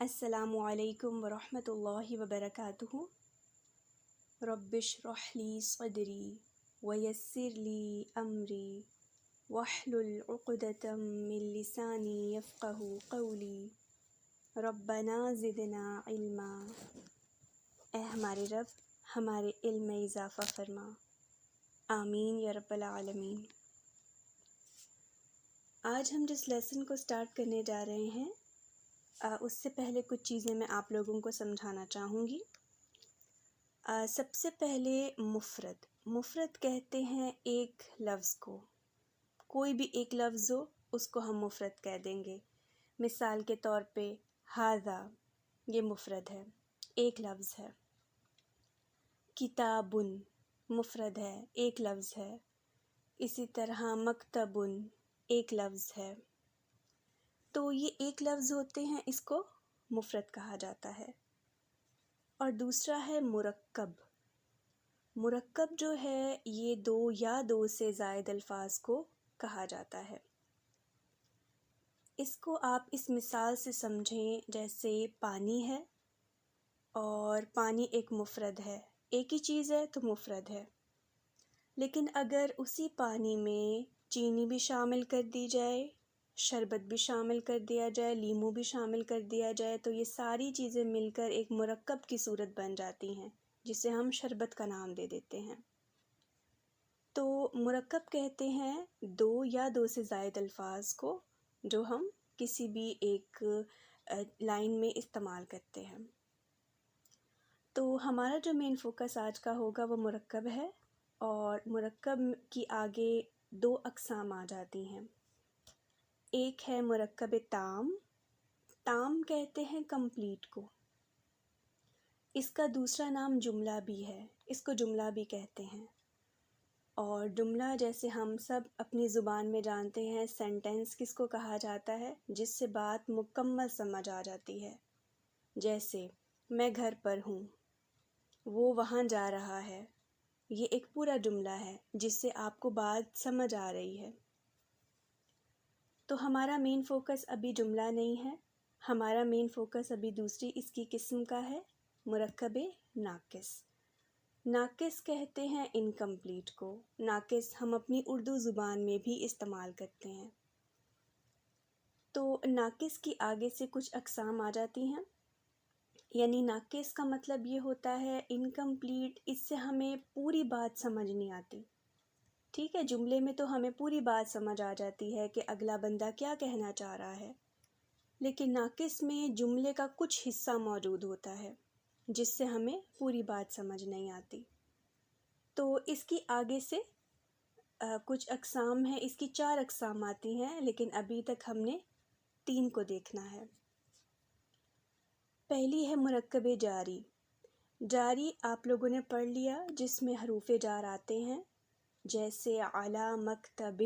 السلام علیکم ورحمۃ اللہ وبرکاتہ۔ رب اشرح لی صدری ویسر لی امری واحلل عقدۃ من لسانی یفقہوا قولی ربنا زدنا علما۔ اے ہمارے رب، ہمارے علم میں اضافہ فرما، آمین یا رب العالمین۔ آج ہم جس لیسن کو سٹارٹ کرنے جا رہے ہیں اس سے پہلے کچھ چیزیں میں آپ لوگوں کو سمجھانا چاہوں گی۔ سب سے پہلے مفرد کہتے ہیں ایک لفظ کو، کوئی بھی ایک لفظ ہو اس کو ہم مفرد کہہ دیں گے۔ مثال کے طور پہ ھذا، یہ مفرد ہے، ایک لفظ ہے۔ کتاب مفرد ہے، ایک لفظ ہے۔ اسی طرح مکتب ایک لفظ ہے۔ تو یہ ایک لفظ ہوتے ہیں، اس کو مفرد کہا جاتا ہے۔ اور دوسرا ہے مرکب۔ مرکب جو ہے یہ دو یا دو سے زائد الفاظ کو کہا جاتا ہے۔ اس کو آپ اس مثال سے سمجھیں، جیسے پانی ہے اور پانی ایک مفرد ہے، ایک ہی چیز ہے تو مفرد ہے۔ لیکن اگر اسی پانی میں چینی بھی شامل کر دی جائے، شربت بھی شامل کر دیا جائے، لیمو بھی شامل کر دیا جائے، تو یہ ساری چیزیں مل کر ایک مرکب کی صورت بن جاتی ہیں، جسے ہم شربت کا نام دے دیتے ہیں۔ تو مرکب کہتے ہیں دو یا دو سے زائد الفاظ کو جو ہم کسی بھی ایک لائن میں استعمال کرتے ہیں۔ تو ہمارا جو مین فوکس آج کا ہوگا وہ مرکب ہے، اور مرکب کی آگے دو اقسام آ جاتی ہیں۔ ایک ہے مرکب تام۔ تام کہتے ہیں کمپلیٹ کو۔ اس کا دوسرا نام جملہ بھی ہے، اس کو جملہ بھی کہتے ہیں۔ اور جملہ جیسے ہم سب اپنی زبان میں جانتے ہیں، سینٹینس کس کو کہا جاتا ہے؟ جس سے بات مکمل سمجھ آ جاتی ہے۔ جیسے میں گھر پر ہوں، وہ وہاں جا رہا ہے، یہ ایک پورا جملہ ہے جس سے آپ کو بات سمجھ آ رہی ہے۔ تو ہمارا مین فوکس ابھی جملہ نہیں ہے، ہمارا مین فوکس ابھی دوسری اس کی قسم کا ہے، مرکب ناقص۔ ناقص کہتے ہیں انکمپلیٹ کو۔ ناقص ہم اپنی اردو زبان میں بھی استعمال کرتے ہیں۔ تو ناقص کی آگے سے کچھ اقسام آ جاتی ہیں، یعنی ناقص کا مطلب یہ ہوتا ہے انکمپلیٹ، اس سے ہمیں پوری بات سمجھ نہیں آتی۔ ٹھیک ہے، جملے میں تو ہمیں پوری بات سمجھ آ جاتی ہے کہ اگلا بندہ کیا کہنا چاہ رہا ہے، لیکن ناقص میں جملے کا کچھ حصہ موجود ہوتا ہے جس سے ہمیں پوری بات سمجھ نہیں آتی۔ تو اس کی آگے سے کچھ اقسام ہیں، اس کی 4 اقسام آتی ہیں، لیکن ابھی تک ہم نے 3 کو دیکھنا ہے۔ پہلی ہے مرکب جاری۔ جاری آپ لوگوں نے پڑھ لیا، جس میں حروف جار آتے ہیں، جیسے علی مکتب،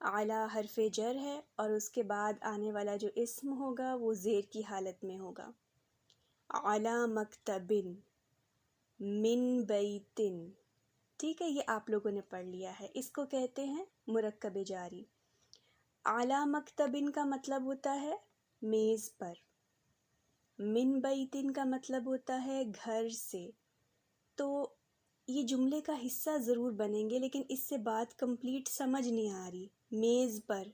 علی حرف جر ہے اور اس کے بعد آنے والا جو اسم ہوگا وہ زیر کی حالت میں ہوگا۔ علی مکتب، من بیت، ٹھیک ہے، یہ آپ لوگوں نے پڑھ لیا ہے، اس کو کہتے ہیں مرکب جاری۔ علی مکتب کا مطلب ہوتا ہے میز پر، من بیت کا مطلب ہوتا ہے گھر سے۔ تو یہ جملے کا حصہ ضرور بنیں گے، لیکن اس سے بات کمپلیٹ سمجھ نہیں آ رہی۔ میز پر،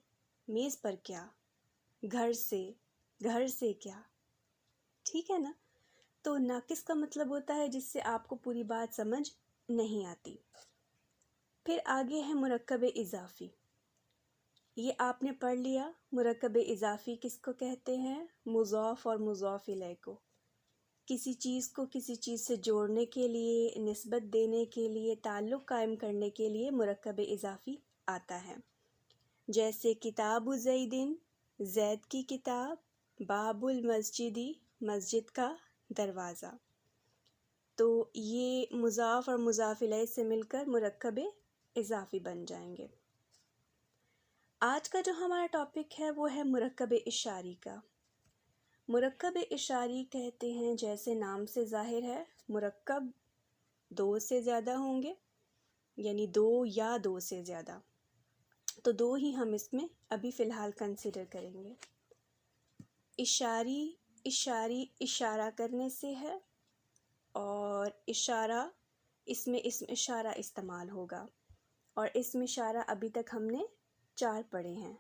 میز پر کیا؟ گھر سے، گھر سے کیا؟ ٹھیک ہے نا؟ تو ناقص کا مطلب ہوتا ہے جس سے آپ کو پوری بات سمجھ نہیں آتی۔ پھر آگے ہے مرکب اضافی۔ یہ آپ نے پڑھ لیا، مرکب اضافی کس کو کہتے ہیں؟ مضاف اور مضاف الیہ کو۔ کسی چیز کو کسی چیز سے جوڑنے کے لیے، نسبت دینے کے لیے، تعلق قائم کرنے کے لیے مرکب اضافی آتا ہے۔ جیسے کتاب زید، زید کی کتاب، باب المسجد، مسجد کا دروازہ۔ تو یہ مضاف اور مضاف الیہ سے مل کر مرکب اضافی بن جائیں گے۔ آج کا جو ہمارا ٹاپک ہے وہ ہے مرکب اشاری کا۔ مرکب اشاری کہتے ہیں، جیسے نام سے ظاہر ہے، مرکب 2 سے زیادہ ہوں گے، یعنی 2 یا 2 سے زیادہ، تو 2 ہی ہم اس میں ابھی فی الحال کنسیڈر کریں گے۔ اشاری اشاری اشارہ کرنے سے ہے، اور اشارہ اس میں اسم اشارہ استعمال ہوگا، اور اسم اشارہ ابھی تک ہم نے 4 پڑھے ہیں،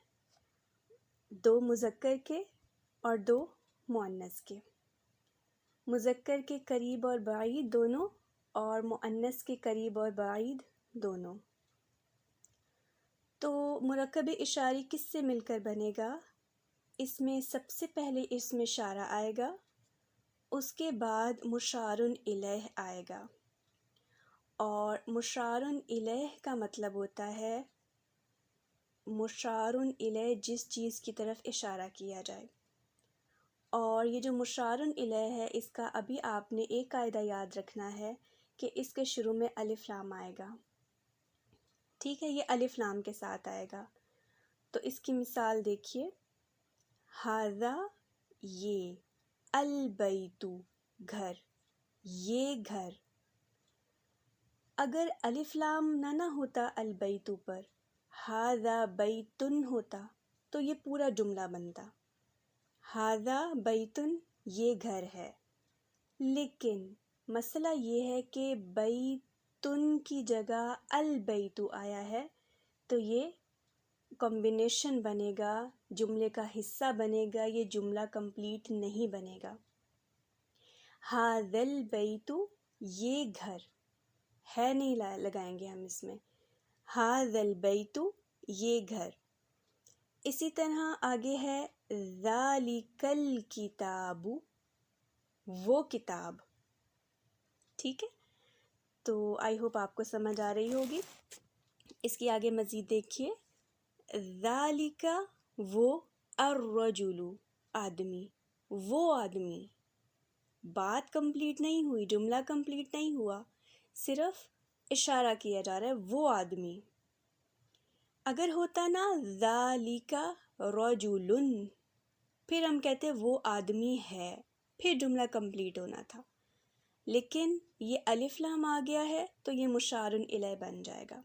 2 مذکر کے اور 2 مؤنث کے۔ مذکر کے قریب اور بعید دونوں، اور مؤنث کے قریب اور بعید دونوں۔ تو مرکب اشاری کس سے مل کر بنے گا؟ اس میں سب سے پہلے اسم اشارہ آئے گا، اس کے بعد مشار الیہ آئے گا، اور مشار الیہ کا مطلب ہوتا ہے مشار الیہ جس چیز کی طرف اشارہ کیا جائے۔ اور یہ جو مشار الیہ ہے، اس کا ابھی آپ نے ایک قاعدہ یاد رکھنا ہے کہ اس کے شروع میں الف لام آئے گا، ٹھیک ہے، یہ الف لام کے ساتھ آئے گا۔ تو اس کی مثال دیکھیے، ھذا یہ، البیت گھر، یہ گھر۔ اگر الف لام نہ ہوتا البیت پر، ھذا بیتن ہوتا، تو یہ پورا جملہ بنتا، ھذا بیتن، یہ گھر ہے۔ لیکن مسئلہ یہ ہے کہ بیتن کی جگہ البیت آیا ہے، تو یہ کمبینیشن بنے گا، جملے کا حصہ بنے گا، یہ جملہ کمپلیٹ نہیں بنے گا۔ ھذا البیت، یہ گھر ہے نہیں لگائیں گے ہم اس میں، ھذا البیت، یہ گھر۔ اسی طرح آگے ہے ذالک الکتاب، وہ کتاب، ٹھیک ہے۔ تو آئی ہوپ آپ کو سمجھ آ رہی ہوگی۔ اس کی آگے مزید دیکھیے، ذالک، وہ، الرجل، آدمی، وہ آدمی۔ بات کمپلیٹ نہیں ہوئی، جملہ کمپلیٹ نہیں ہوا، صرف اشارہ کیا جا رہا ہے وہ آدمی۔ اگر ہوتا نا ذالک رجل، پھر ہم کہتے وہ آدمی ہے، پھر جملہ کمپلیٹ ہونا تھا، لیکن یہ الف لام آ گیا ہے تو یہ مشار الیہ بن جائے گا۔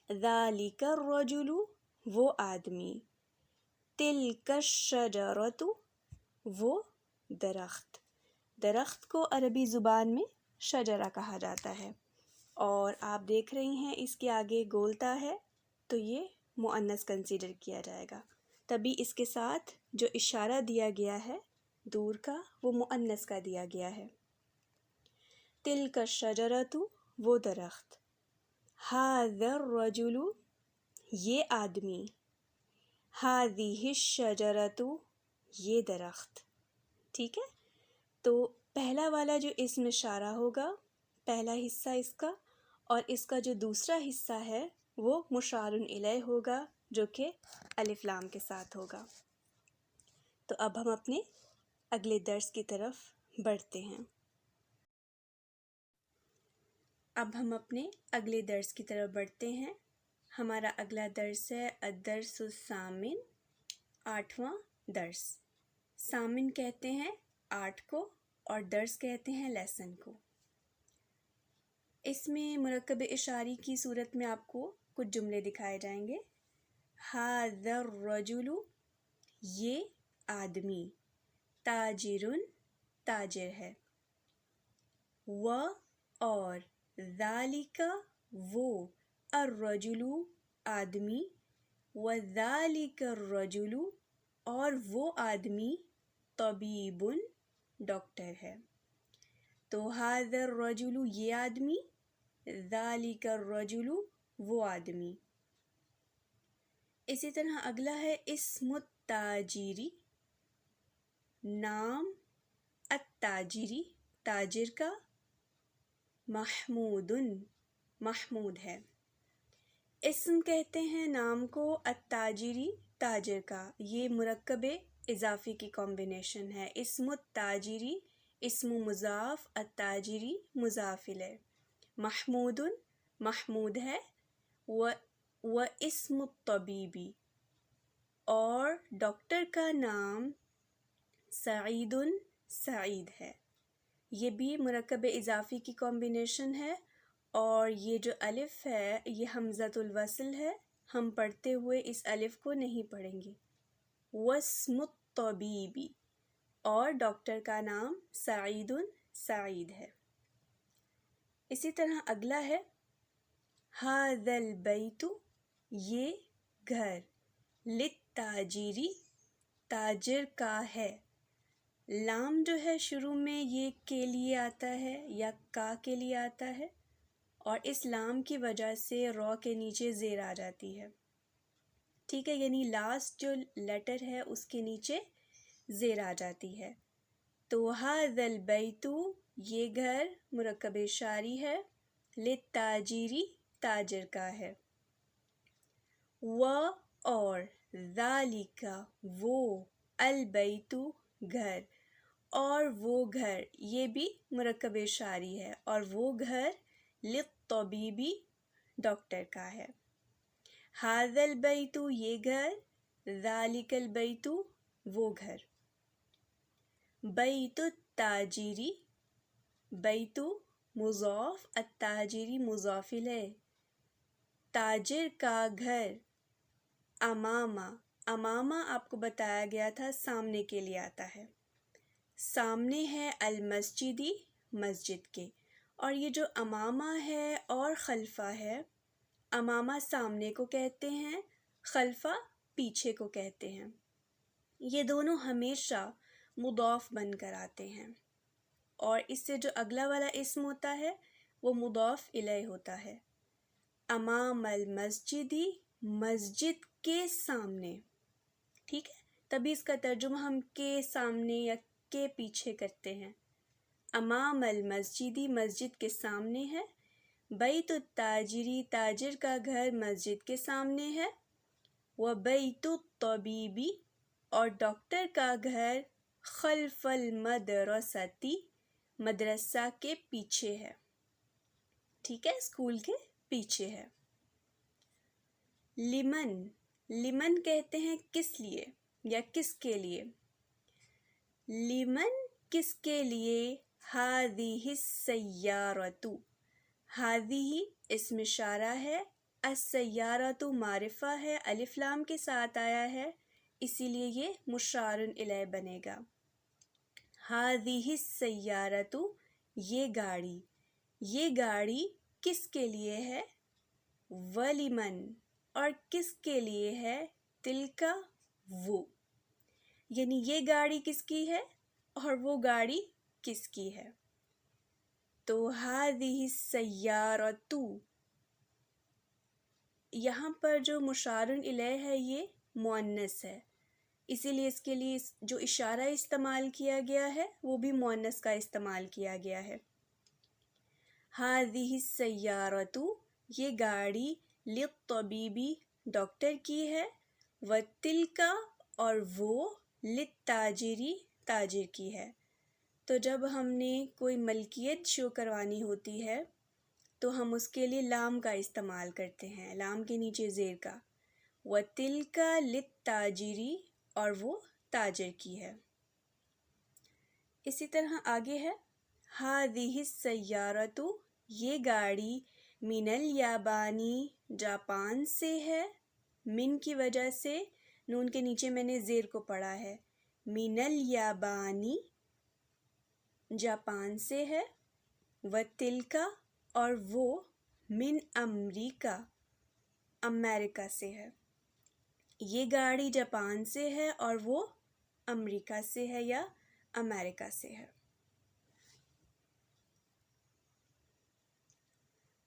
ذالک الرجل، وہ آدمی، تلک الشجرۃ، وہ درخت۔ درخت کو عربی زبان میں شجرہ کہا جاتا ہے، اور آپ دیکھ رہی ہیں اس کے آگے گولتا ہے، تو یہ مؤنث کنسیڈر کیا جائے گا، تبھی اس کے ساتھ جو اشارہ دیا گیا ہے دور کا، وہ مؤنث کا دیا گیا ہے۔ تلک الشجرۃ، وہ درخت، ھذا الرجل، یہ آدمی، ھذہ الشجرۃ، یہ درخت، ٹھیک ہے۔ تو پہلا والا جو اسم اشارہ ہوگا، پہلا حصہ اس کا، اور اس کا جو دوسرا حصہ ہے وہ مشار الیہ ہوگا، جو کہ الف لام کے ساتھ ہوگا۔ تو اب ہم اپنے اگلے درس کی طرف بڑھتے ہیں۔ ہمارا اگلا درس ہے الدرس الثامن، 8واں درس۔ ثامن کہتے ہیں 8 کو، اور درس کہتے ہیں لیسن کو۔ اس میں مرکب اشاری کی صورت میں آپ کو کچھ جملے دکھائے جائیں گے۔ ھذا الرجل، یہ آدمی، تاجر، تاجر ہے، و، اور، ذالک، وہ، الرجل، آدمی، وذالک الرجل، اور وہ آدمی، طبیب، ڈاکٹر ہے۔ تو ھذا الرجل، یہ آدمی، ذالک الرجل، وہ آدمی۔ اسی طرح اگلا ہے اسم التاجری، نام التاجری، تاجر کا، محمود، محمود ہے۔ اسم کہتے ہیں نام کو، التاجری، تاجر کا، یہ مرکب اضافی کی کمبینیشن ہے۔ اسم التاجری، اسم مضاف، التاجری مضاف الیہ، محمود، محمود ہے، و اسم الطبیبی، اور ڈاکٹر کا نام سعید، سعید ہے۔ یہ بھی مرکب اضافی کی کمبینیشن ہے، اور یہ جو الف ہے یہ حمزۃ الوصل ہے، ہم پڑھتے ہوئے اس الف کو نہیں پڑھیں گے۔ واسم الطبیبی، اور ڈاکٹر کا نام سعید سعید ہے۔ اسی طرح اگلا ہے ھذا البیت، یہ گھر، للتاجر، تاجر کا ہے۔ لام جو ہے شروع میں یہ کے لیے آتا ہے یا کا کے لیے آتا ہے، اور اس لام کی وجہ سے رو کے نیچے زیر آ جاتی ہے، ٹھیک ہے، یعنی لاسٹ جو لیٹر ہے اس کے نیچے زیر آ جاتی ہے۔ تو ھذا البیت، یہ گھر مرکب شعری ہے، للتاجر، تاجر کا ہے، و اور، ذالک وہ، البیت گھر، اور وہ گھر، یہ بھی مرکب شعری ہے، اور وہ گھر للطبیب، ڈاکٹر کا ہے۔ ھذا البیت، یہ گھر، ذالک البیت، وہ گھر۔ بیت التاجر، بیت مضاف، التاجر مضاف الیہ، تاجر کا گھر، امامہ، امامہ آپ کو بتایا گیا تھا سامنے کے لیے آتا ہے، سامنے ہے، المسجد، مسجد کے، اور یہ جو امامہ ہے اور خلفہ ہے، امامہ سامنے کو کہتے ہیں، خلفہ پیچھے کو کہتے ہیں، یہ دونوں ہمیشہ مضاف بن کر آتے ہیں، اور اس سے جو اگلا والا اسم ہوتا ہے وہ مضاف الیہ ہوتا ہے۔ امام المسجد، مسجد کے سامنے، ٹھیک ہے، تبھی اس کا ترجمہ ہم کے سامنے یا کے پیچھے کرتے ہیں۔ امام المسجد، مسجد کے سامنے ہے، بیت التاجر، تاجر کا گھر مسجد کے سامنے ہے، و بیت الطبیب، اور ڈاکٹر کا گھر، خلف المدرسۃ، مدرسہ کے پیچھے ہے، ٹھیک ہے، اسکول کے پیچھے ہے۔ لمن، لمن کہتے ہیں کس لیے یا کس کے لیے، لمن کس کے لیے، ھذہ السیارۃ، ھذہ اسم اشارہ ہے، السیارۃ معرفہ ہے، الف لام کے ساتھ آیا ہے، اسی لیے یہ مشار الیہ بنے گا۔ ھذہ السیارۃ، یہ گاڑی، یہ گاڑی کس کے لیے ہے، ولمن، اور کس کے لیے ہے، تلک، وہ، یعنی یہ گاڑی کس کی ہے اور وہ گاڑی کس کی ہے۔ تو ھذہ السیارۃ، یہاں پر جو مشار الیہ ہے یہ مؤنث ہے، اسی لیے اس کے لیے جو اشارہ استعمال کیا گیا ہے وہ بھی مؤنث کا استعمال کیا گیا ہے۔ ھذہ السیارۃ، یہ گاڑی، للطبیب، ڈاکٹر کی ہے، وتلک، اور وہ، للتاجر، تاجر کی ہے۔ تو جب ہم نے کوئی ملکیت شو کروانی ہوتی ہے تو ہم اس کے لیے لام کا استعمال کرتے ہیں، لام کے نیچے زیر کا، وتلک للتاجر، اور وہ تاجر کی ہے۔ اسی طرح آگے ہے ھذہ السیارۃ، یہ گاڑی، من الیابان، جاپان سے ہے، من کی وجہ سے نون کے نیچے میں نے زیر کو پڑھا ہے، من الیابان، جاپان سے ہے، وتلک، اور وہ، من امریکہ، امریکہ سے ہے، یہ گاڑی جاپان سے ہے اور وہ امریکہ سے ہے یا امریکہ سے ہے۔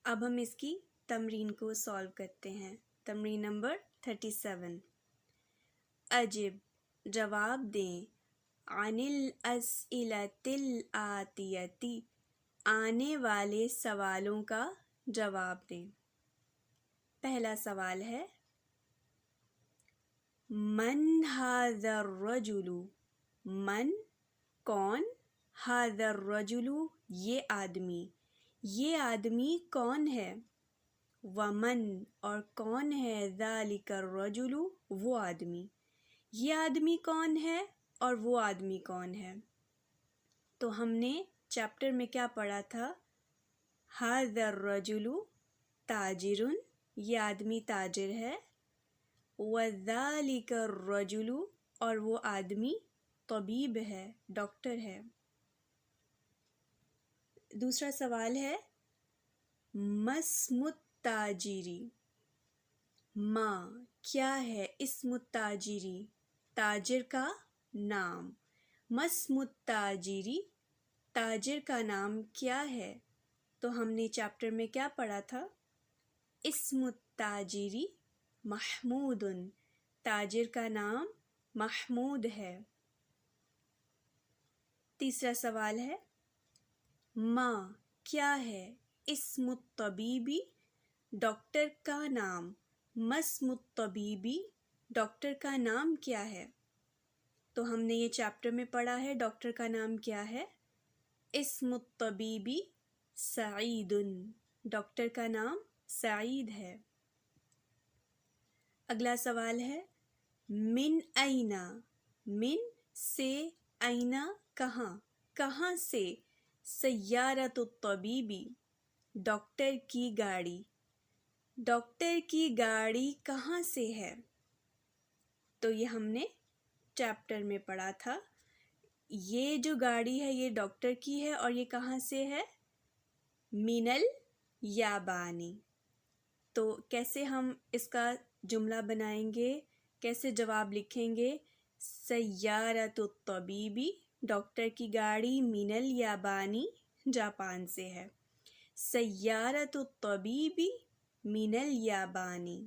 اب ہم اس کی تمرین کو سالو کرتے ہیں۔ تمرین نمبر 37، اجب، جواب دیں، عن الاسئلۃ الآتیۃ، آنے والے سوالوں کا جواب دیں۔ پہلا سوال ہے من ھذا الرجل، من کون، ھذا الرجل یہ آدمی، یہ آدمی کون ہے، ومن اور کون ہے، ذالک الرجل وہ آدمی، یہ آدمی کون ہے اور وہ آدمی کون ہے۔ تو ہم نے چیپٹر میں کیا پڑھا تھا، ھذا الرجل تاجر، یہ آدمی تاجر ہے، وذالک الرجل اور وہ آدمی طبیب ہے، ڈاکٹر ہے۔ دوسرا سوال ہے ما اسم التاجری، ما کیا ہے، اسم التاجری تاجر کا نام، ما اسم التاجری تاجر کا نام کیا ہے؟ تو ہم نے چیپٹر میں کیا پڑھا تھا؟ اسم التاجری محمود، تاجر کا نام محمود ہے۔ تیسرا سوال ہے ما کیا ہے، اسم الطبیبی ڈاکٹر کا نام، ما اسم الطبیبی ڈاکٹر کا نام کیا ہے؟ تو ہم نے یہ چیپٹر میں پڑھا ہے ڈاکٹر کا نام کیا ہے، اسم الطبیبی سعید، ڈاکٹر کا نام سعید ہے۔ اگلا سوال ہے من اینا، من سے، اینا کہاں، کہاں سے، سیارۃ الطبیبی ڈاکٹر کی گاڑی، ڈاکٹر کی گاڑی کہاں سے ہے؟ تو یہ ہم نے چیپٹر میں پڑھا تھا، یہ جو گاڑی ہے یہ ڈاکٹر کی ہے اور یہ کہاں سے ہے؟ من الیابانی۔ تو کیسے ہم اس کا جملہ بنائیں گے، کیسے جواب لکھیں گے؟ سیارۃ الطبیبی ڈاکٹر کی گاڑی من الیابانی جاپان سے ہے، سیارۃ الطبیبی من الیابانی۔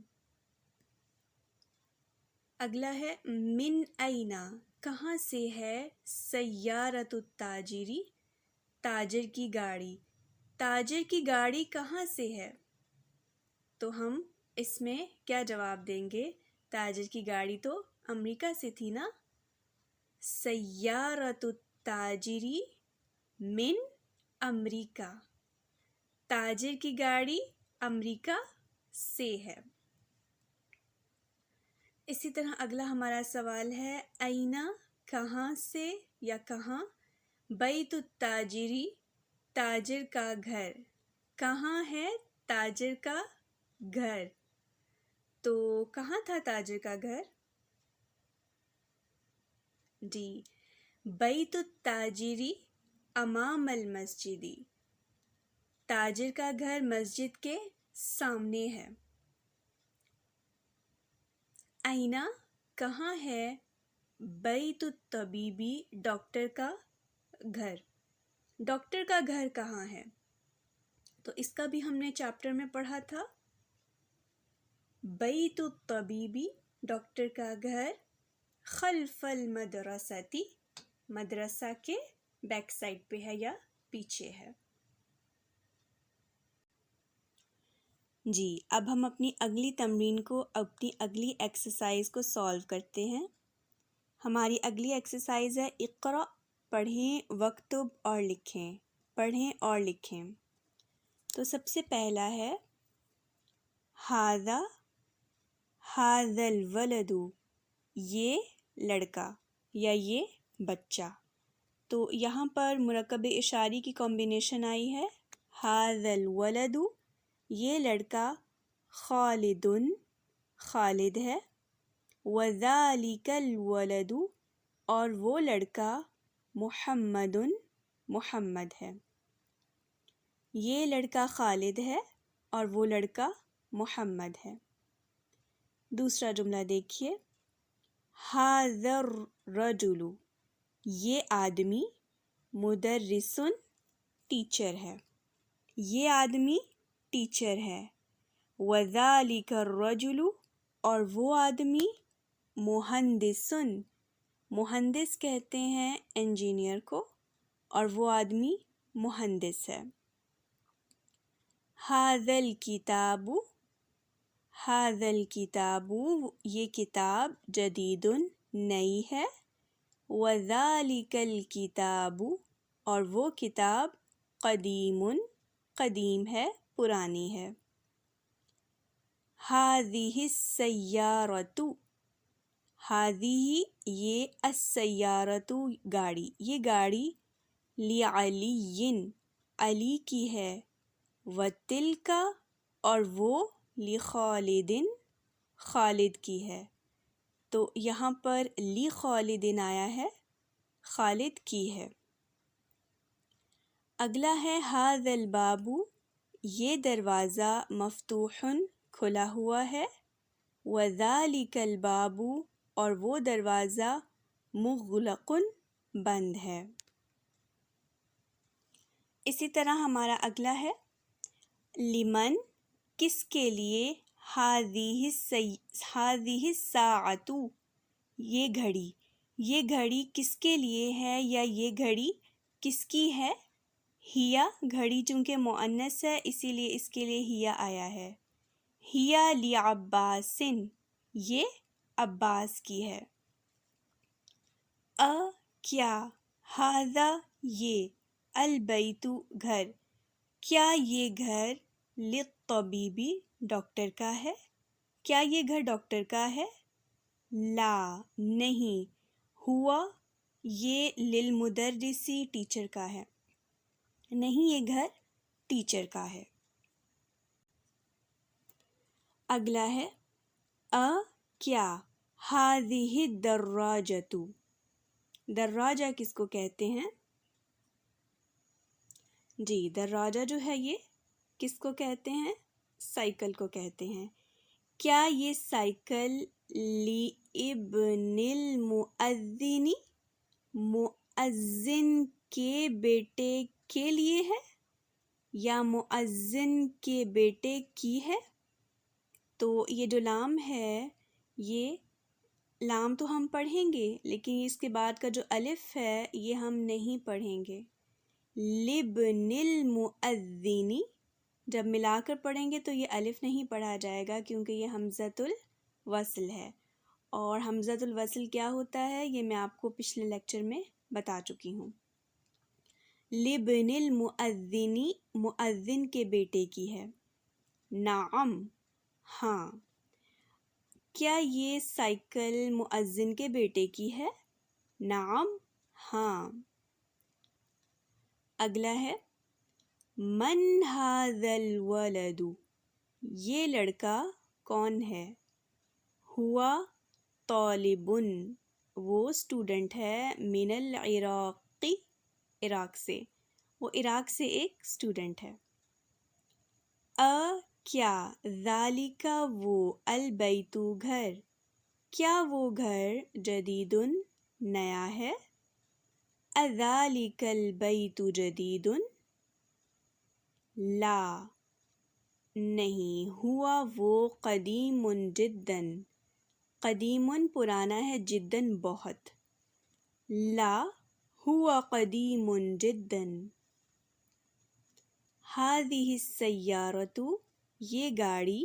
اگلا ہے من اینا کہاں سے ہے، سیارۃ التاجری تاجر کی گاڑی، تاجر کی گاڑی کہاں سے ہے؟ تو ہم اس میں کیا جواب دیں گے؟ تاجر کی گاڑی تو امریکہ سے تھی نا، سیارۃ التاجری من امریکہ، تاجر کی گاڑی امریکہ سے ہے۔ اسی طرح اگلا ہمارا سوال ہے اینا کہاں سے یا کہاں، بیت التاجری تاجر کا گھر، کہاں ہے تاجر کا گھر؟ تو کہاں تھا تاجر کا گھر؟ جی بیت التاجری امام المسجدی، تاجر کا گھر مسجد کے سامنے ہے۔ اینا کہاں ہے بیت الطبیبی ڈاکٹر کا گھر، ڈاکٹر کا گھر کہاں ہے؟ تو اس کا بھی ہم نے چیپٹر میں پڑھا تھا، بیت الطبیبی ڈاکٹر کا گھر خلف المدرستی مدرسہ کے بیک سائڈ پہ ہے یا پیچھے ہے۔ جی اب ہم اپنی اگلی تمرین کو، اپنی اگلی ایکسرسائز کو سالو کرتے ہیں۔ ہماری اگلی ایکسرسائز ہے اقرأ، پڑھیں وکتب اور لکھیں، پڑھیں اور لکھیں۔ تو سب سے پہلا ہے ھذا، ھذا الولد، یہ لڑکا یا یہ بچہ۔ تو یہاں پر مرکب اشاری کی کمبینیشن آئی ہے ھذا الولد، یہ لڑکا، خالد، خالد ہے، وذالک الولد، اور وہ لڑکا، محمد، محمد ہے۔ یہ لڑکا خالد ہے اور وہ لڑکا محمد ہے۔ دوسرا جملہ دیکھیے ھذا الرجل، یہ آدمی، مدرس، ٹیچر ہے، یہ آدمی ٹیچر ہے، وذالک الرجل، اور وہ آدمی، مہندس، مہندس کہتے ہیں انجینئر کو، اور وہ آدمی مہندس ہے۔ ھذا الکتاب، ھذا الکتاب، یہ کتاب، جدید، نئی ہے، وذالک الکتاب، اور وہ کتاب، قدیم، قدیم ہے، پرانی ہے۔ ھذہ السیارۃ، ھذہ یہ، السیارۃ گاڑی، یہ گاڑی، لعلی، علی کی ہے، وتلک، اور وہ، لخالد، خالد کی ہے۔ تو یہاں پر لخالد آیا ہے خالد کی ہے۔ اگلا ہے ھذا الباب، یہ دروازہ مفتوح کھلا ہوا ہے، وذالک الباب، اور وہ دروازہ مغلق بند ہے۔ اسی طرح ہمارا اگلا ہے لمن، کس کے لیے، ھذہ الساعۃ، یہ گھڑی، یہ گھڑی کس کے لیے ہے یا یہ گھڑی کس کی ہے؟ ہیا، گھڑی چونکہ مؤنث ہے اسی لیے اس کے لیے ہیا آیا ہے۔ ہیا لعباس، یہ عباس کی ہے۔ کیا، ھذا یہ، البیت گھر، کیا یہ گھر للطبیب ڈاکٹر کا ہے؟ کیا یہ گھر ڈاکٹر کا ہے؟ لا، نہیں، ہوا، یہ للمدرسی ٹیچر کا ہے، نہیں یہ گھر ٹیچر کا ہے۔ اگلا ہے کیا، ھذہ الدراجۃ، دراجہ کس کو کہتے ہیں؟ جی، دراجہ جو ہے یہ کس کو کہتے ہیں؟ سائیکل کو کہتے ہیں۔ کیا یہ سائیکل لابن المؤذن، مؤذن کے بیٹے کے لیے ہے یا مؤذن کے بیٹے کی ہے؟ تو یہ جو لام ہے، یہ لام تو ہم پڑھیں گے لیکن اس کے بعد کا جو الف ہے یہ ہم نہیں پڑھیں گے۔ لابن المؤذن جب ملا کر پڑھیں گے تو یہ الف نہیں پڑھا جائے گا کیونکہ یہ حمزۃ الوصل ہے، اور حمزۃ الوصل کیا ہوتا ہے یہ میں آپ کو پچھلے لیکچر میں بتا چکی ہوں۔ لابن المؤذن، مؤذن کے بیٹے کی ہے۔ نعم، ہاں، کیا یہ سائیکل مؤذن کے بیٹے کی ہے؟ نعم، ہاں۔ اگلا ہے من ھذا الولد، یہ لڑکا کون ہے؟ ہوا طالب، وہ اسٹوڈنٹ ہے، من العراق، عراق سے، وہ عراق سے ایک اسٹوڈنٹ ہے۔ کیا، ذالک وہ، البیت گھر، کیا وہ گھر جدید نیا ہے؟ اذالک البیت جدید، لا، نہیں، ہوا وہ قدیم جدا، قدیم پرانا ہے، جدا بہت، لا، ہوا قدیم جدا۔ ھذہ السیارۃ، یہ گاڑی،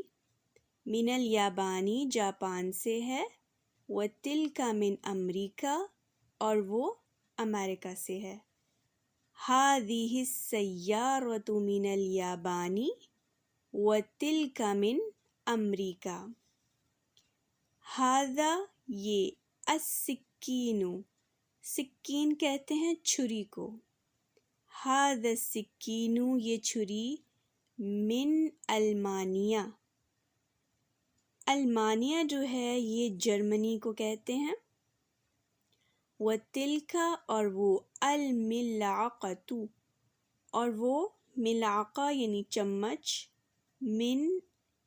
من الیابان، جاپان سے ہے، وتلک من امریکہ، اور وہ امریکہ سے ہے۔ ھذہ السیارۃ من الیابان وتلک من امریکہ۔ ھذا یہ، السکین، سکین کہتے ہیں چھری کو۔ ھذا السکین، یہ چھری، من المانیہ، المانیہ جو ہے یہ جرمنی کو کہتے ہیں۔ وتلک، اور وہ، الملعقۃ، اور وہ ملعقہ یعنی چمچ، من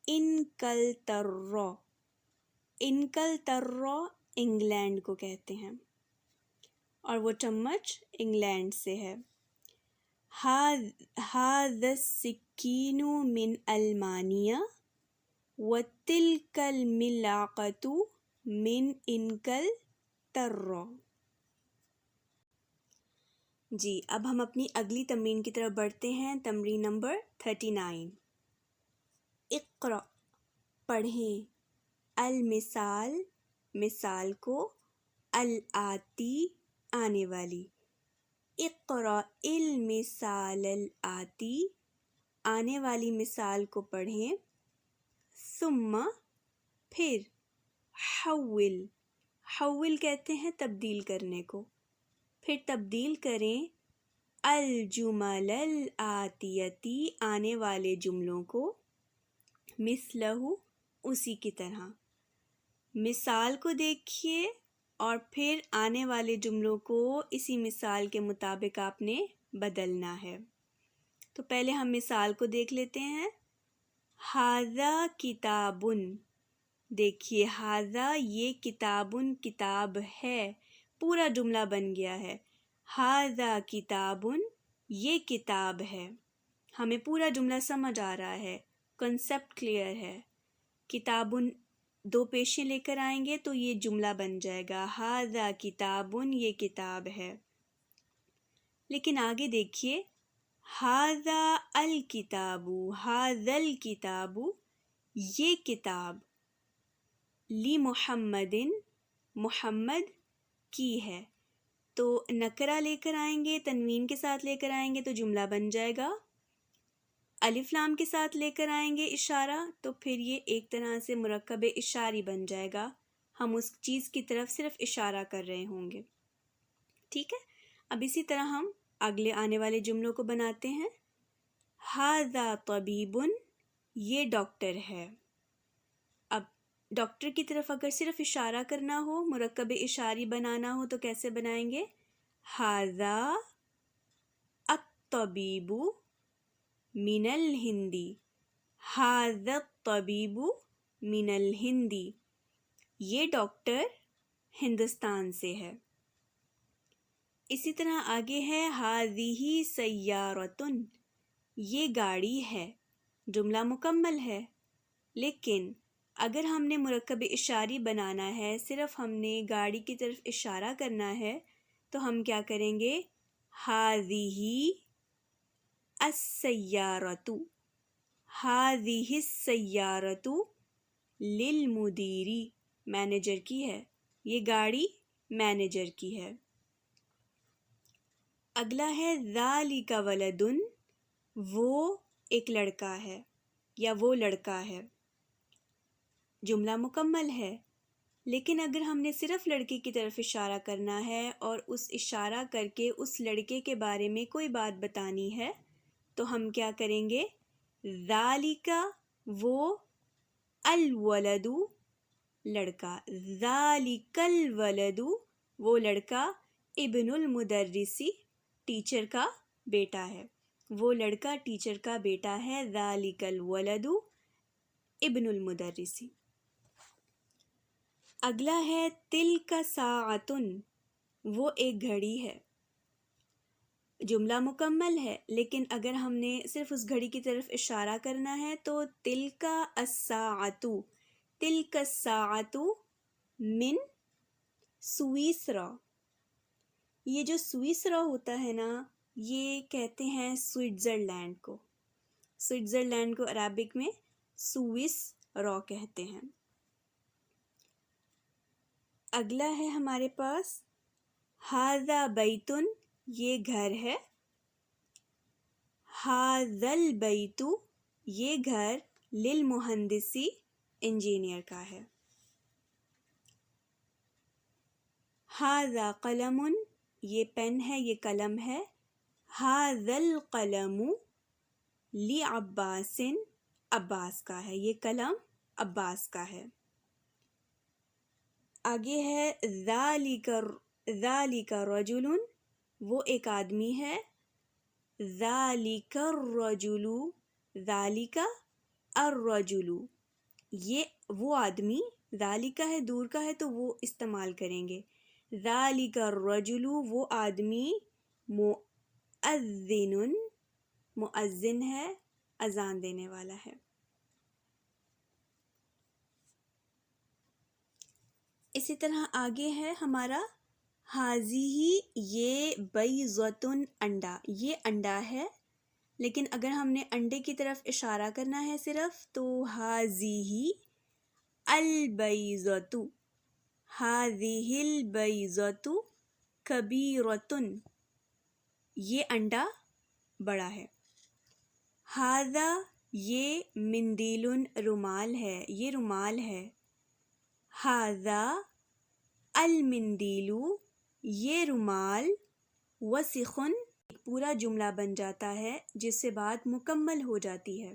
انکلترا، انکلترا انگلینڈ کو کہتے ہیں، اور وہ چمچ انگلینڈ سے ہے۔ ھذا السکین من المانیہ وتلک الملعقۃ من انکلترا۔ جی، اب ہم اپنی اگلی تمرین کی طرف بڑھتے ہیں، تمرین نمبر 39۔ اقرأ، پڑھیں، المثال، مثال کو، الآتی، آنے والی۔ اقرأ المثال الآتی، آنے والی مثال کو پڑھیں، ثم، پھر، حول، حول کہتے ہیں تبدیل کرنے کو، پھر تبدیل کریں، الجمل الآتیتی، آنے والے جملوں کو، مثلہ، اسی کی طرح۔ مثال کو دیکھیے، اور پھر آنے والے جملوں کو اسی مثال کے مطابق آپ نے بدلنا ہے۔ تو پہلے ہم مثال کو دیکھ لیتے ہیں۔ ھذا کتابن، دیکھیے ھذا یہ کتابن کتاب ہے، پورا جملہ بن گیا ہے۔ ھذا کتابن یہ کتاب ہے، ہمیں پورا جملہ سمجھ آ رہا ہے، کنسیپٹ کلیئر ہے۔ کتابن دو پیشیں لے کر آئیں گے تو یہ جملہ بن جائے گا، ھذا کتابن یہ کتاب ہے۔ لیکن آگے دیکھیے، ھذا الکتاب، ھذا الکتاب یہ کتاب، لمحمد محمد کی ہے۔ تو نکرہ لے کر آئیں گے، تنوین کے ساتھ لے کر آئیں گے تو جملہ بن جائے گا۔ الف لام کے ساتھ لے کر آئیں گے اشارہ تو پھر یہ ایک طرح سے مرکب اشاری بن جائے گا، ہم اس چیز کی طرف صرف اشارہ کر رہے ہوں گے، ٹھیک ہے۔ اب اسی طرح ہم اگلے آنے والے جملوں کو بناتے ہیں۔ ھذا طبیب یہ ڈاکٹر ہے۔ اب ڈاکٹر کی طرف اگر صرف اشارہ کرنا ہو، مرکب اشاری بنانا ہو تو کیسے بنائیں گے؟ ھذا الطبیب من الہند، ھذا الطبیب من الہند یہ ڈاکٹر ہندوستان سے ہے۔ اسی طرح آگے ہے ھذہ سیارۃ یہ گاڑی ہے، جملہ مکمل ہے، لیکن اگر ہم نے مرکب اشاری بنانا ہے، صرف ہم نے گاڑی کی طرف اشارہ کرنا ہے تو ہم کیا کریں گے؟ ھذہ السیارۃ، ھذہ السیارۃ للمدیر مینیجر کی ہے، یہ گاڑی مینیجر کی ہے۔ اگلا ہے ذالک ولد وہ ایک لڑکا ہے یا وہ لڑکا ہے، جملہ مکمل ہے، لیکن اگر ہم نے صرف لڑکے کی طرف اشارہ کرنا ہے اور اس اشارہ کر کے اس لڑکے کے بارے میں کوئی بات بتانی ہے تو ہم کیا کریں گے؟ ذالک وہ، الولد لڑکا، ذالک الولد وہ لڑکا، ابن المدرسی ٹیچر کا بیٹا ہے، وہ لڑکا ٹیچر کا بیٹا ہے، ذالک الولد ابن المدرسی۔ اگلا ہے تلک ساعۃ وہ ایک گھڑی ہے، جملہ مکمل ہے، لیکن اگر ہم نے صرف اس گھڑی کی طرف اشارہ کرنا ہے تو تلک الساعۃ، تلک الساعۃ من سویسرا، یہ جو سویسرا ہوتا ہے نا، یہ کہتے ہیں سوئٹزرلینڈ کو، سوئٹزرلینڈ کو عربک میں سوئس را کہتے ہیں۔ اگلا ہے ہمارے پاس ھذا بیت یہ گھر ہے، ھذا البیت یہ گھر للمہندسی انجینئر کا ہے۔ ھذا قلم یہ پین ہے، یہ قلم ہے، ھذا القلم لعباس عباس کا ہے، یہ قلم عباس کا ہے۔ آگے ہے ذالک رجل وہ ایک آدمی ہے، ذالک الرجل، ذالک الرجل یہ وہ آدمی، ذالک ہے دور کا ہے تو وہ استعمال کریں گے، ذالک الرجل وہ آدمی، مؤذن مؤذن ہے، اذان دینے والا ہے۔ اسی طرح آگے ہے ہمارا ھذہ یہ بیضۃ انڈا، یہ انڈا ہے، لیکن اگر ہم نے انڈے کی طرف اشارہ کرنا ہے صرف تو ھذہ البیضۃ، ھذہ البیضۃ کبیرۃ یہ انڈا بڑا ہے۔ ھذا یہ مندیل رومال ہے، یہ رومال ہے، ھذا المندیل یہ رومال، وسخ پورا جملہ بن جاتا ہے جس سے بات مکمل ہو جاتی ہے۔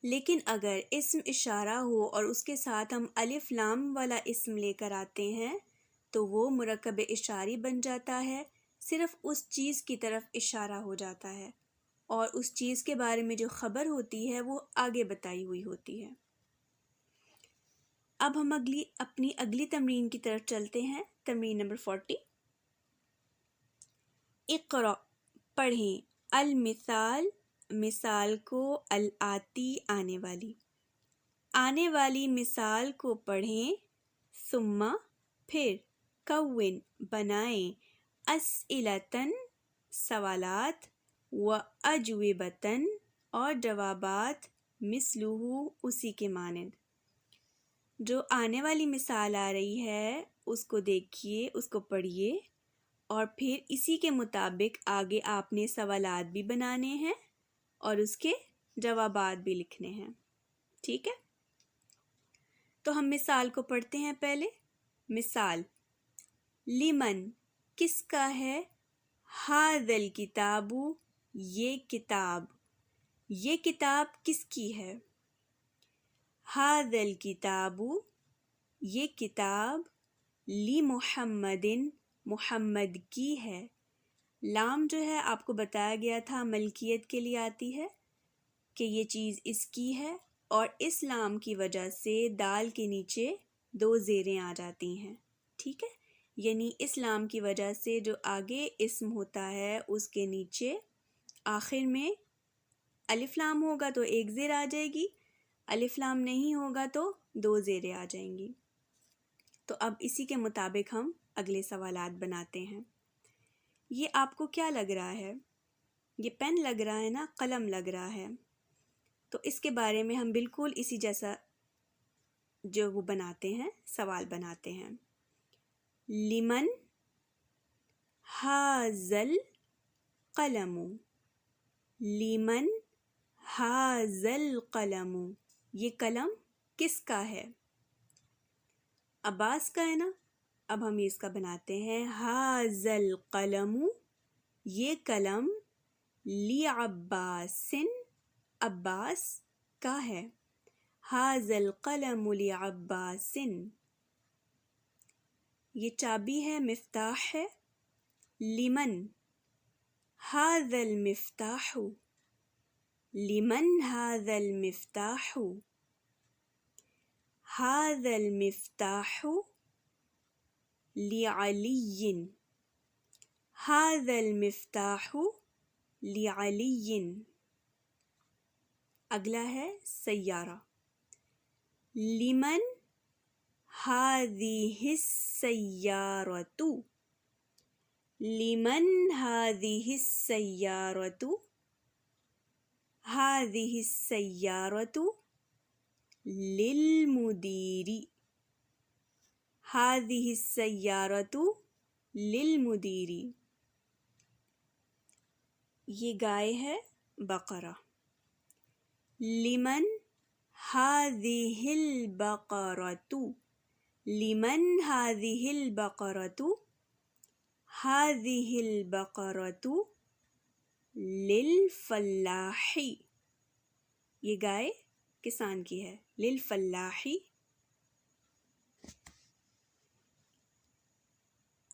لیکن اگر اسم اشارہ ہو اور اس کے ساتھ ہم الف لام والا اسم لے کر آتے ہیں تو وہ مرکب اشاری بن جاتا ہے، صرف اس چیز کی طرف اشارہ ہو جاتا ہے اور اس چیز کے بارے میں جو خبر ہوتی ہے وہ آگے بتائی ہوئی ہوتی ہے۔ اب ہم اپنی اگلی تمرین کی طرف چلتے ہیں، تمرین نمبر 40۔ اقرأ، پڑھیں، المثال، مثال کو، الآتی، آنے والی مثال کو پڑھیں، ثم، پھر، کون، بنائیں، اسئلتاً، سوالات، واجوبتاً، اور جوابات، مثلہ، اسی کے مانند۔ جو آنے والی مثال آ رہی ہے اس کو دیکھیے، اس کو پڑھیے اور پھر اسی کے مطابق آگے آپ نے سوالات بھی بنانے ہیں اور اس کے جوابات بھی لکھنے ہیں، ٹھیک ہے؟ تو ہم مثال کو پڑھتے ہیں پہلے۔ مثال، لمن، کس کا ہے، ھذا الکتاب، یہ کتاب کس کی ہے، ھذا الکتاب، یہ کتاب، لمحمد، محمد کی ہے۔ لام جو ہے آپ کو بتایا گیا تھا ملکیت کے لیے آتی ہے کہ یہ چیز اس کی ہے، اور اس لام کی وجہ سے دال کے نیچے 2 زیریں آ جاتی ہیں، ٹھیک ہے؟ یعنی اس لام کی وجہ سے جو آگے اسم ہوتا ہے اس کے نیچے آخر میں الف لام ہوگا تو 1 زیر آ جائے گی، الف لام نہیں ہوگا تو 2 زیریں آ جائیں گی۔ تو اب اسی کے مطابق ہم اگلے سوالات بناتے ہیں۔ یہ آپ کو کیا لگ رہا ہے؟ یہ پین لگ رہا ہے نا، قلم لگ رہا ہے، تو اس کے بارے میں ہم بالکل اسی جیسا جو وہ بناتے ہیں، سوال بناتے ہیں۔ لمن ھذا القلم، لمن ھذا القلم، یہ قلم کس کا ہے؟ عباس کا ہے نا۔ اب ہم اس کا بناتے ہیں، ھذا القلم، یہ قلم، لعباس، عباس کا ہے، ھذا القلم لعباس، یہ چابی ہے، مفتاح ہے، لمن ھذا المفتاح، لمن ھذا المفتاح، ھذا المفتاح لعلی، ھذا المفتاح لعلی۔ اگلا ہے سیارہ، لمن ھذہ السیارۃ، لمن ھذہ السیارۃ، ھذہ السیارۃ للمدیر، ھذہ السیارۃ للمدیر۔ یہ گائے ہے، بقرہ، لمن ھذہ البقرۃ، لمن ھذہ البقرۃ، ھذہ البقرۃ للفلاح، یہ گائے کسان کی ہے، للفلاح۔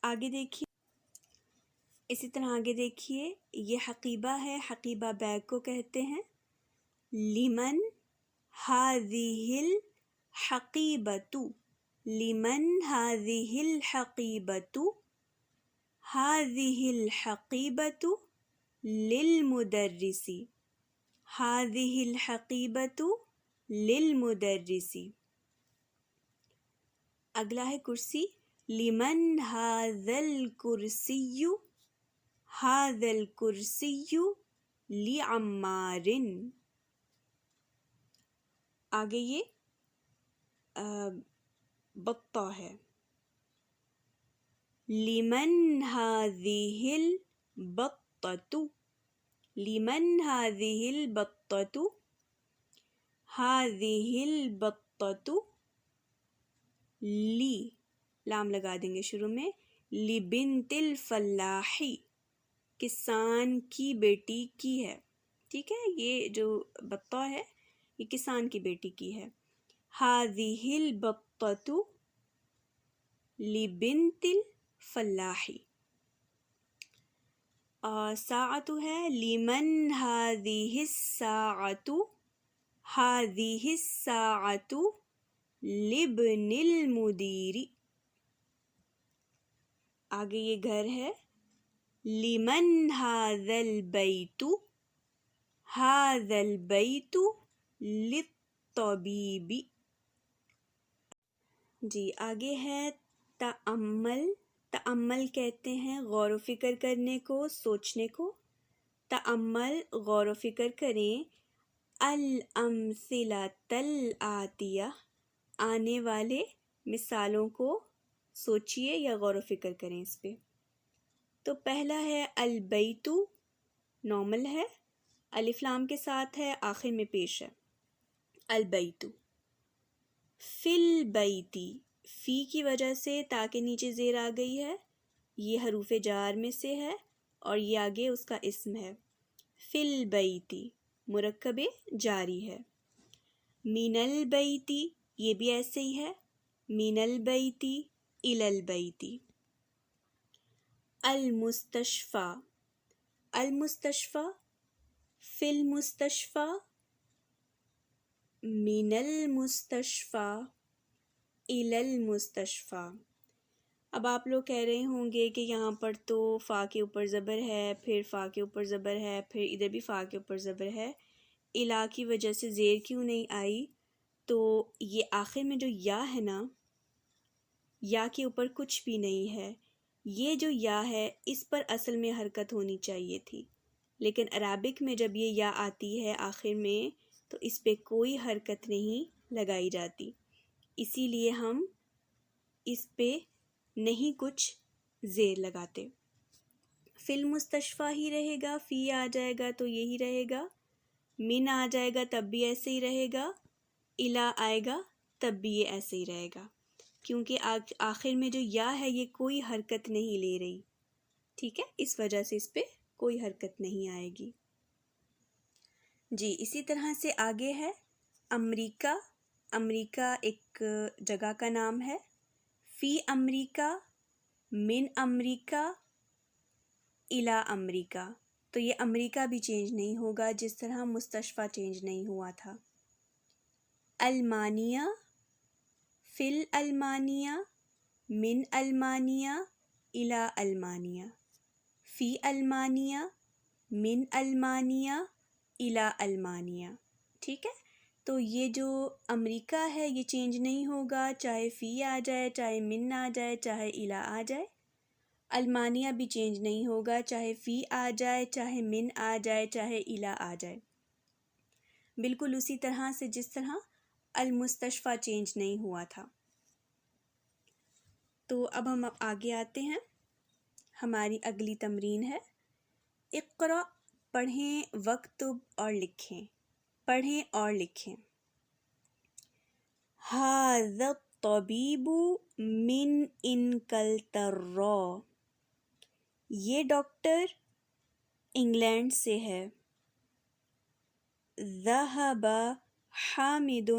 آگے دیکھیے، اسی طرح آگے دیکھیے، یہ حقیبہ ہے، حقیبہ بیگ کو کہتے ہیں، لمن ھذہ الحقیبۃ، لمن ھذہ الحقیبۃ، ھذہ الحقیبۃ للمدرس، ھذہ الحقیبۃ للمدرس۔ اگلا ہے کرسی، لمن ھذا الکرسی، ھذا الکرسی لعمار۔ آگے یہ بطہ ہے، لمن ھذہ البطۃ، لمن ھذہ البطۃ، ھذہ البطۃ لی، لام لگا دیں گے شروع میں، لبنت الفلاح، کسان کی بیٹی کی ہے، ٹھیک ہے؟ یہ جو بطہ ہے یہ کسان کی بیٹی کی ہے، ھذہ البطۃ لبنت الفلاحی. ساعت ہے لمن هذه الساعة، هذه الساعة لابن المدیر. آگے یہ گھر ہے لمن هذا البیت، هذا البیت للطبیب. جی آگے ہے تأمل. تأمل کہتے ہیں غور و فکر کرنے کو، سوچنے کو. تأمل غور و فکر کریں. الامثلۃ الآتیہ آنے والے مثالوں کو سوچئے یا غور و فکر کریں اس پہ. تو پہلا ہے البیت، نارمل ہے، الف لام کے ساتھ ہے، آخر میں پیش ہے. البیت. فی البیتی، فی کی وجہ سے تا کے نیچے زیر آ گئی ہے، یہ حروف جار میں سے ہے اور یہ آگے اس کا اسم ہے. فی البیتی مرکب جاری ہے. من البیتی یہ بھی ایسے ہی ہے، من البیتی الی البیتی. المستشفی. المستشفی فی المستشفی، من المستشفی الی المستشفی. اب آپ لوگ کہہ رہے ہوں گے کہ یہاں پر تو فا کے اوپر زبر ہے، پھر فا کے اوپر زبر ہے، پھر ادھر بھی فا کے اوپر زبر ہے، الا کی وجہ سے زیر کیوں نہیں آئی؟ تو یہ آخر میں جو یا ہے نا، یا کے اوپر کچھ بھی نہیں ہے. یہ جو یا ہے اس پر اصل میں حرکت ہونی چاہیے تھی، لیکن عربک میں جب یہ یا آتی ہے آخر میں تو اس پہ کوئی حرکت نہیں لگائی جاتی، اسی لیے ہم اس پہ نہیں کچھ زیر لگاتے. فی المستشفی ہی رہے گا، فی آ جائے گا تو یہی رہے گا، من آ جائے گا تب بھی ایسے ہی رہے گا، الا آئے گا تب بھی یہ ایسے ہی رہے گا، کیونکہ آخر میں جو یا ہے یہ کوئی حرکت نہیں لے رہی. ٹھیک ہے، اس وجہ سے اس پہ کوئی حرکت نہیں آئے گی. جی اسی طرح سے آگے ہے امریکہ. امریکہ ایک جگہ کا نام ہے. فی امریکہ، من امریکہ، الی امریکہ. تو یہ امریکہ بھی چینج نہیں ہوگا جس طرح مستشفی چینج نہیں ہوا تھا. المانیہ. فی المانیہ، من المانیہ، الی المانیہ. فی المانیہ، من المانیہ، الی المانیہ. ٹھیک ہے، تو یہ جو امریکہ ہے یہ چینج نہیں ہوگا، چاہے فی آ جائے، چاہے من آ جائے، چاہے الی آ جائے. المانیہ بھی چینج نہیں ہوگا، چاہے فی آ جائے، چاہے من آ جائے، چاہے الی آ جائے. بالکل اسی طرح سے جس طرح المستشفی چینج نہیں ہوا تھا. تو اب ہم آگے آتے ہیں. ہماری اگلی تمرین ہے اقرأ. پڑھیں، وقتب اور لکھیں. پڑھیں اور لکھیں. ھذا الطبیب من انگلترا. یہ ڈاکٹر انگلینڈ سے ہے. ذهب حامد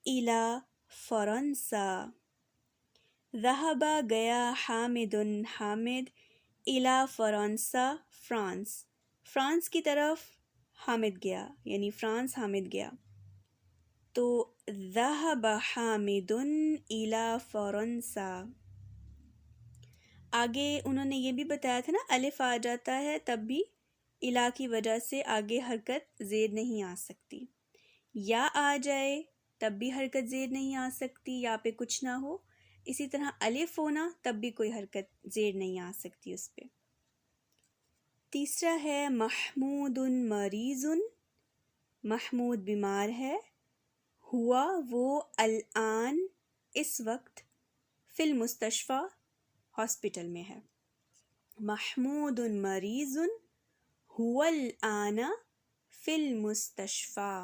إلى فرنسا. ذهب گیا، حامد حامد، إلى فرنسا فرانس، فرانس کی طرف حامد گیا، یعنی فرانس حامد گیا. تو ذهب حامد إلى فرنسا. آگے انہوں نے یہ بھی بتایا تھا نا، الف آ جاتا ہے تب بھی الا کی وجہ سے آگے حرکت زیر نہیں آ سکتی. یا آ جائے تب بھی حرکت زیر نہیں آ سکتی، یا پہ کچھ نہ ہو. اسی طرح الف ہونا تب بھی کوئی حرکت زیر نہیں آ سکتی اس پہ. تیسرا ہے محمود مریض. محمود بیمار ہے. ہوا وہ الآن اس وقت، فی المستشفی ہاسپٹل میں ہے. محمود مریض هو الآن فی المستشفی.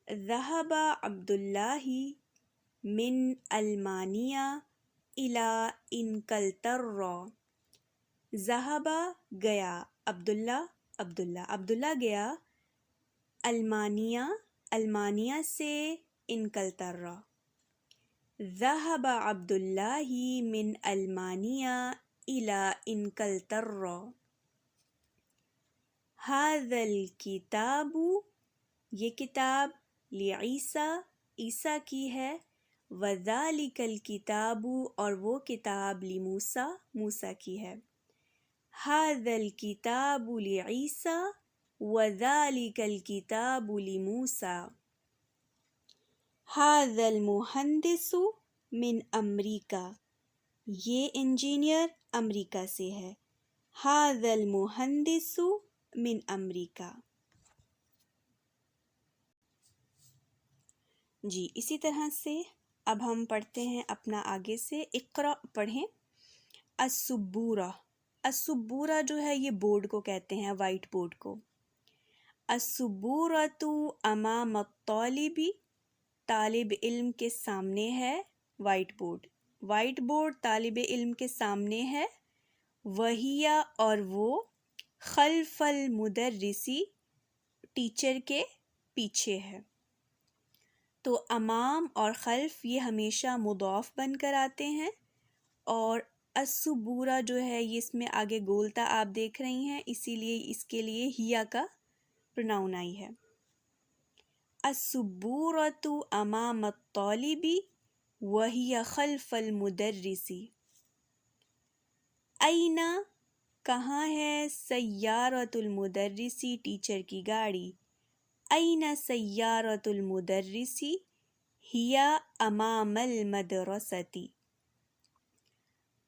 ذهب عبد الله من المانیہ إلى انگلترا. ذهب گیا، عبداللہ گیا المانیہ سے انگلترا. ذهب عبد الله من ألمانيا إلى إنكلترا. هذا الكتاب، یہ کتاب لعیسیٰ عیسیٰ کی ہے، وذالک الکتاب، اور وہ کتاب لموسیٰ موسیٰ کی ہے. هذا الکتاب لعیسیٰ وذالک الکتاب لموسیٰ. هذا المہندس من امریکہ، یہ انجینئر امریکہ سے ہے. هذا المہندس من امریکہ. جی اسی طرح سے اب ہم پڑھتے ہیں اپنا آگے سے. اقرأ پڑھیں. السبورہ، السبورہ جو ہے یہ بورڈ کو کہتے ہیں، وائٹ بورڈ کو. السبورۃ امام الطالب، طالب علم کے سامنے ہے وائٹ بورڈ. وائٹ بورڈ طالب علم کے سامنے ہے. وہی، اور وہ، خلف المدرسی، ٹیچر کے پیچھے ہے. تو امام اور خلف یہ ہمیشہ مضاف بن کر آتے ہیں، اور السبورہ جو ہے یہ اس میں آگے گولتا آپ دیکھ رہی ہیں، اسی لیے اس کے لیے ہیا کا پروناؤن آئی ہے. السبورۃ امام الطالب وہی خلف المدرس. این، کہاں ہے، سیارۃ المدرس، ٹیچر کی گاڑی. این سیارۃ المدرس ہی امام المدرسۃ.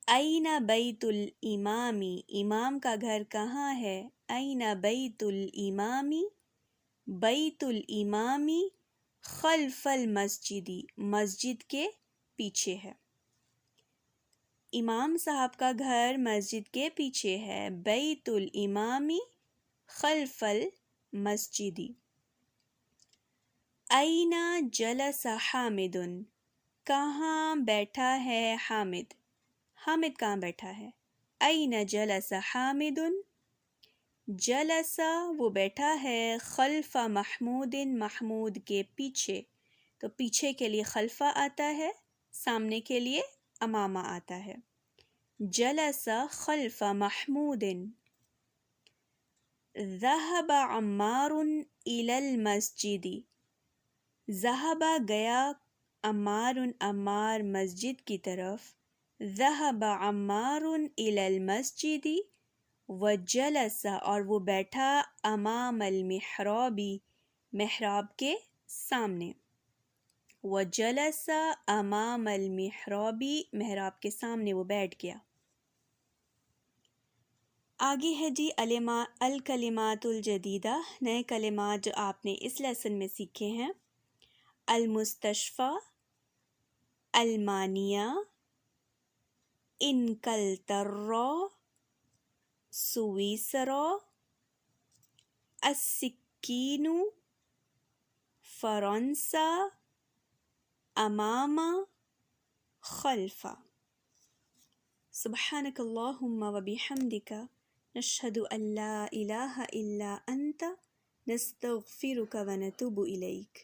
این بیت الامام، امام کا گھر کہاں ہے. این بیت الامام، بیت الامام خلف المسجد، مسجد کے پیچھے ہے. امام صاحب کا گھر مسجد کے پیچھے ہے. بیت الامام خلف المسجد. این جلس حامد، کہاں بیٹھا ہے حامد. حامد کہاں بیٹھا ہے. این جلس حامد، جلس وہ بیٹھا ہے، خلف محمود، محمود کے پیچھے. تو پیچھے کے لیے خلفہ آتا ہے، سامنے کے لیے امامہ آتا ہے. جلس خلف محمود. ذهب عمار إلى المسجد، ذهب گیا، عمار عمار مسجد کی طرف. ذهب عمار إلى المسجد وجلس، اور وہ بیٹھا، امام المحراب، محراب کے سامنے. وجلس امام المحراب، محراب کے سامنے وہ بیٹھ گیا. آگے ہے جی الکلمات الجدیدہ، نئے کلمات جو آپ نے اس لیسن میں سیکھے ہیں. المستشفی، المانیہ، انکلترا، سویسرا، السکین، فرنسا، امامہ، خلفہ. سبحانک اللہم وبحمدک، نشہد ان لا الہ الا انت، نستغفرک ونتوب الیک.